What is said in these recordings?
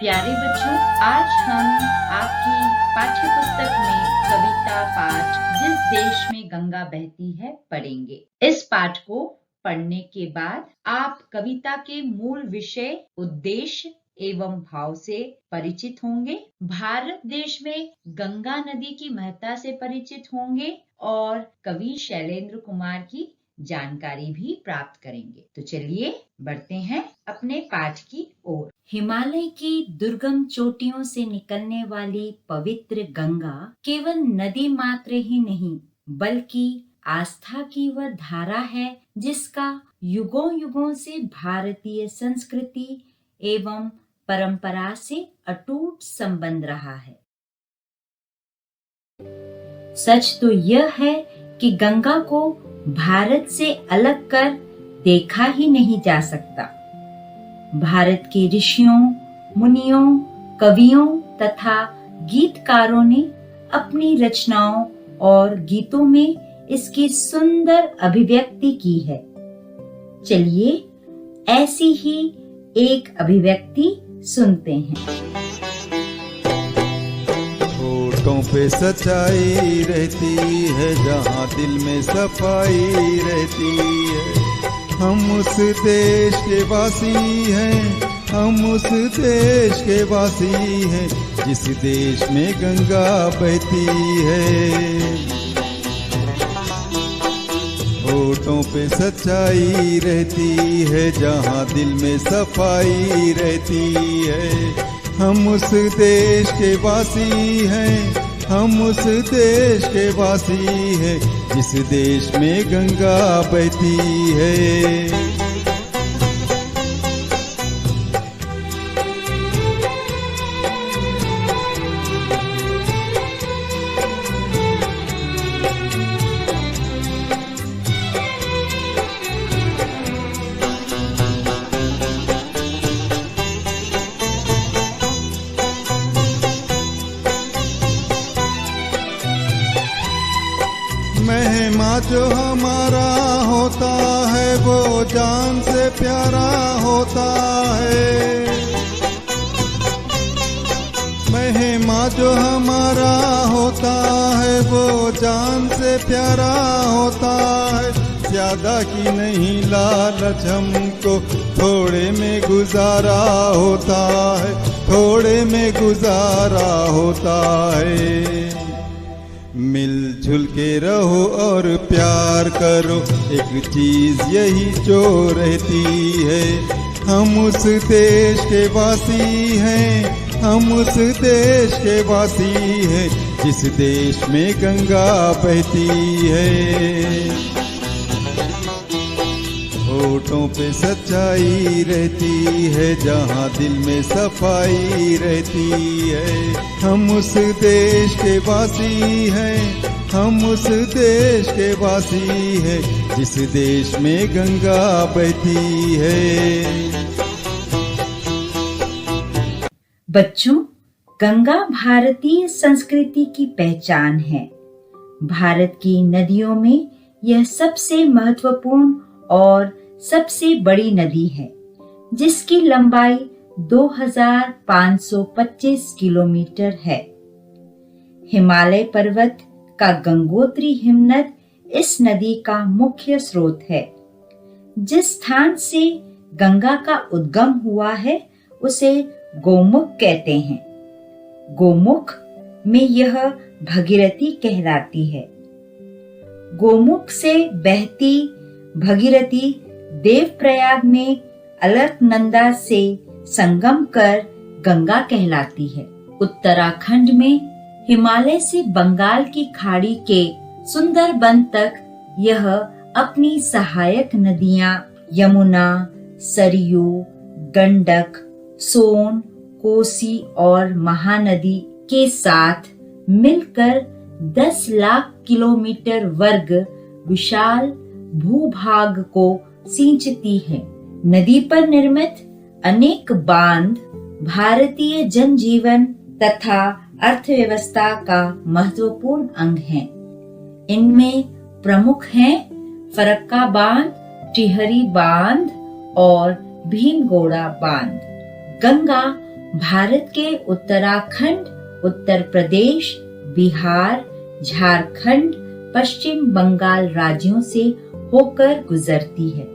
प्यारे बच्चों, आज हम आपकी पाठ्य पुस्तक में कविता पाठ जिस देश में गंगा बहती है पढ़ेंगे। इस पाठ को पढ़ने के बाद आप कविता के मूल विषय, उद्देश्य एवं भाव से परिचित होंगे। भारत देश में गंगा नदी की महत्ता से परिचित होंगे और कवि शैलेंद्र कुमार की जानकारी भी प्राप्त करेंगे। तो चलिए बढ़ते हैं अपने पाठ की ओर। हिमालय की दुर्गम चोटियों से निकलने वाली पवित्र गंगा केवल नदी मात्र ही नहीं, बल्कि आस्था की वह धारा है जिसका युगों युगों से भारतीय संस्कृति एवं परंपरा से अटूट संबंध रहा है। सच तो यह है कि गंगा को भारत से अलग कर देखा ही नहीं जा सकता। भारत के ऋषियों, मुनियों, कवियों तथा गीतकारों ने अपनी रचनाओं और गीतों में इसकी सुंदर अभिव्यक्ति की है। चलिए ऐसी ही एक अभिव्यक्ति सुनते हैं। होठों पे सच्चाई रहती है, जहाँ दिल में सफाई रहती है। हम उस देश के वासी हैं, हम उस देश के वासी हैं, जिस देश में गंगा बहती है। होठों पे सच्चाई रहती है, जहाँ दिल में सफाई रहती है। हम उस देश के वासी हैं, हम उस देश के वासी हैं, जिस देश में गंगा बहती है। महिमा जो हमारा होता है, वो जान से प्यारा होता है। महिमा जो हमारा होता है, वो जान से प्यारा होता है। ज्यादा की नहीं लालच हमको, थोड़े में गुजारा होता है, थोड़े में गुजारा होता है। मिलजुल के रहो और प्यार करो, एक चीज यही जो रहती है। हम उस देश के वासी हैं, हम उस देश के वासी हैं, जिस देश में गंगा बहती है। होठों पे सच्चाई रहती है, जहाँ दिल में सफाई रहती है। हम उस देश के वासी हैं, हम उस देश के वासी हैं, जिस देश में गंगा बहती है। बच्चों, गंगा भारतीय संस्कृति की पहचान है। भारत की नदियों में यह सबसे महत्वपूर्ण और सबसे बड़ी नदी है, जिसकी लंबाई 2525 किलोमीटर है। हिमालय पर्वत का गंगोत्री हिमनद इस नदी का मुख्य स्रोत है। जिस स्थान से गंगा का उद्गम हुआ है, उसे गोमुख कहते हैं। गोमुख में यह भगीरथी कहलाती है। गोमुख से बहती भगीरथी देवप्रयाग में अलकनंदा से संगम कर गंगा कहलाती है। उत्तराखंड में हिमालय से बंगाल की खाड़ी के सुंदरबन तक यह अपनी सहायक नदियां यमुना, सरयू, गंडक, सोन, कोसी और महानदी के साथ मिलकर 10 लाख किलोमीटर वर्ग विशाल भूभाग को सिंचती है। नदी पर निर्मित अनेक बांध भारतीय जनजीवन तथा अर्थव्यवस्था का महत्वपूर्ण अंग हैं। इनमें प्रमुख हैं फरक्का बांध, टिहरी बांध और भीमगोड़ा बांध। गंगा भारत के उत्तराखंड, उत्तर प्रदेश, बिहार, झारखंड, पश्चिम बंगाल राज्यों से होकर गुजरती है।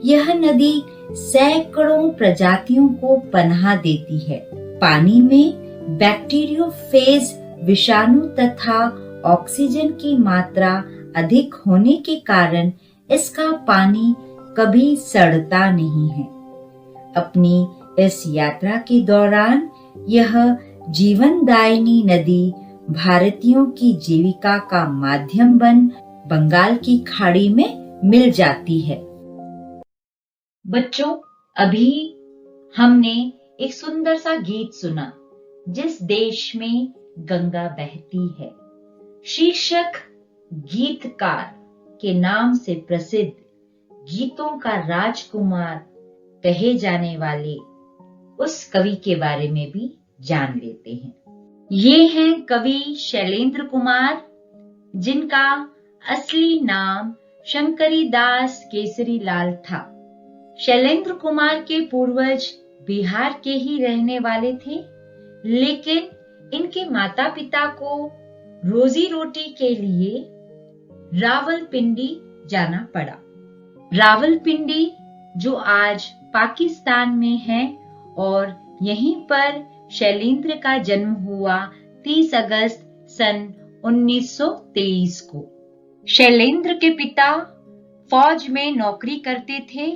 यह नदी सैकड़ों प्रजातियों को पनाह देती है। पानी में बैक्टीरियोफेज विषाणु तथा ऑक्सीजन की मात्रा अधिक होने के कारण इसका पानी कभी सड़ता नहीं है। अपनी इस यात्रा के दौरान यह जीवनदायिनी नदी भारतीयों की जीविका का माध्यम बन बंगाल की खाड़ी में मिल जाती है। बच्चों, अभी हमने एक सुंदर सा गीत सुना, जिस देश में गंगा बहती है। शीर्षक गीतकार के नाम से प्रसिद्ध, गीतों का राजकुमार कहे जाने वाले उस कवि के बारे में भी जान लेते हैं। ये हैं कवि शैलेंद्र कुमार, जिनका असली नाम शंकरीदास केसरी लाल था। शैलेंद्र कुमार के पूर्वज बिहार के ही रहने वाले थे, लेकिन इनके माता पिता को रोजी रोटी के लिए रावलपिंडी जाना पड़ा। रावलपिंडी जो आज पाकिस्तान में है, और यहीं पर शैलेंद्र का जन्म हुआ 30 अगस्त सन 1923 को। शैलेंद्र के पिता फौज में नौकरी करते थे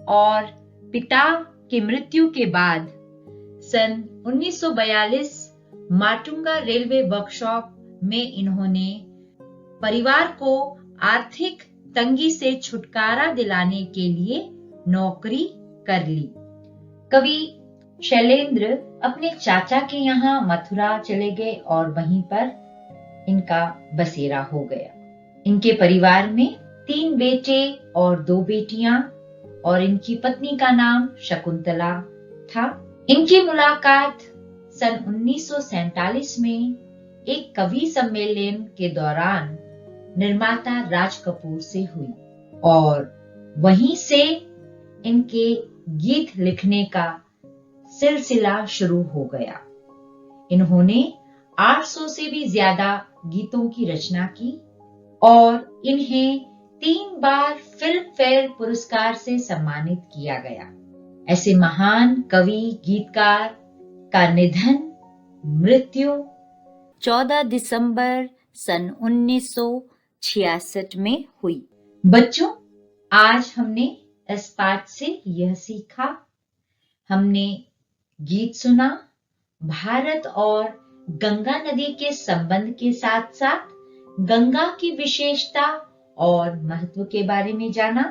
और पिता की मृत्यु के बाद सन 1942 माटुंगा रेलवे वर्कशॉप में इन्होंने परिवार को आर्थिक तंगी से छुटकारा दिलाने के लिए नौकरी कर ली। कवि शैलेंद्र अपने चाचा के यहाँ मथुरा चले गए और वहीं पर इनका बसेरा हो गया। इनके परिवार में 3 बेटे और 2 बेटियां और इनकी पत्नी का नाम शकुंतला था। इनकी मुलाकात सन 1947 में एक कवि सम्मेलन के दौरान निर्माता राज कपूर से हुई और वहीं से इनके गीत लिखने का सिलसिला शुरू हो गया। इन्होंने 800 से भी ज्यादा गीतों की रचना की और इन्हें 3 बार फिल्म फेयर पुरस्कार से सम्मानित किया गया। ऐसे महान कवि गीतकार का निधन, मृत्यु 14 दिसंबर सन 1966 में हुई। बच्चों, आज हमने इस पाठ से यह सीखा, हमने गीत सुना, भारत और गंगा नदी के संबंध के साथ साथ गंगा की विशेषता और महत्व के बारे में जाना,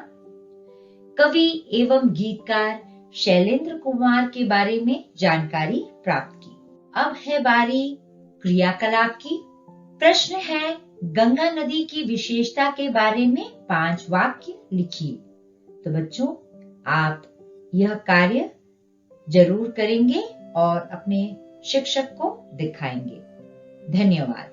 कवि एवं गीतकार शैलेंद्र कुमार के बारे में जानकारी प्राप्त की। अब है बारी क्रियाकलाप की। प्रश्न है, गंगा नदी की विशेषता के बारे में 5 वाक्य लिखिए। तो बच्चों, आप यह कार्य जरूर करेंगे और अपने शिक्षक को दिखाएंगे। धन्यवाद।